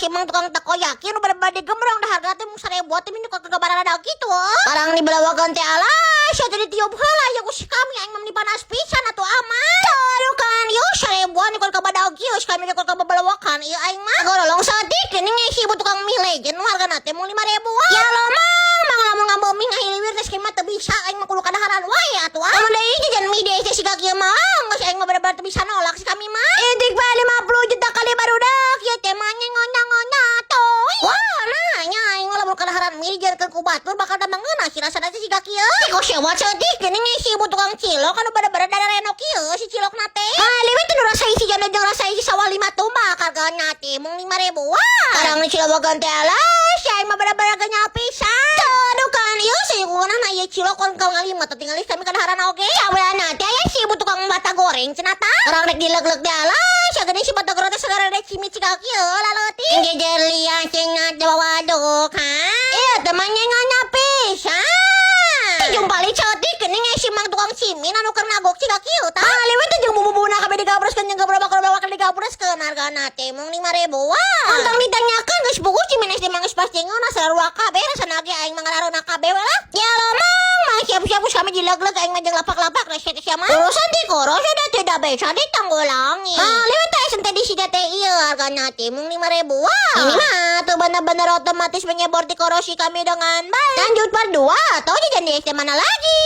si emang tukang takoyaki nu bade gemrong dah harga teh mung 1000 teh minta kagabaran ada gitu. Barang dibelawakeun teh alas atuh ditiup heula ya ku si kami aing mah panas pisan atuh aman. Aduh kan yo 1000 nikol ka badag kieu kami nikol ka babelawakan ieu aing mah. Gololong saeutik geuning ngisi ibu tukang mie legend hargana teh mung 5000. Ya lo mah lamun ngaboming ngahiliwir teh mah teu bisa aing mah kudu kadaharan wae atuh. Amun deui jajan mie deui teh siga kieu mah geus aing mah bener-bener teu bisa nolak si kami mah. Intik bae 50 juta kali barudak ya teh mah ngonya-ngonya toy. Wah nanya aing mah lamun kadaharan mie dijarkeun ku batur bakal da mangeuna si rasana teh siga kieu. Kok sewa cedik geuning ngisi ibu tukang cilok anu bener-bener dadareno kieu si cilokna teh. Liwet teh nu rasa isi jana jeung rasa isi sawah 5 tumbak hargana teh mung 5000. Wah kadang cilobogan teh alas aing mah bener-bener ganya pisan. Aduh kan ieu sayeukeuna na ieu cilok kon kau ngalima teh tinggal kami kadaharan oge. Saweana teh aya si ibu tukang bata goreng cenah tah. Orang rek dileg-leg teh alas geuning si bata goreng teh sagara rek cimi cika kieu laleutik. Gejer liang cenah waduh kan. Ieu teh mah nyenganya pisan. Jumpa li cedik geuning si mang tukang cimin anu keur ngagok cika kieu tah. Liwet teh jeung bumbu-bumbuna kabeh digabreskeun jeung gabrobak-gabrobak digabreskeun hargana teh mung 5000. Wah ontang ditanyakeun geus buku cimin SD mah geus pasti ngeuna sarua kabeh rasana ge aing mah ngarareuna kabeh we lah. Ya lomong mah siap-siap kami dileg-leg aing mah jeung lapak-lapak resep sia mah. Urusan di koros da tidak bisa ditanggulangi. Liwet teh sente di sida teh ieu hargana teh mung 5000. Wah ini mah tuh bener-bener otomatis menyebor di korosi kami dengan baik. Lanjut part 2 atau jajan di SD mana lagi?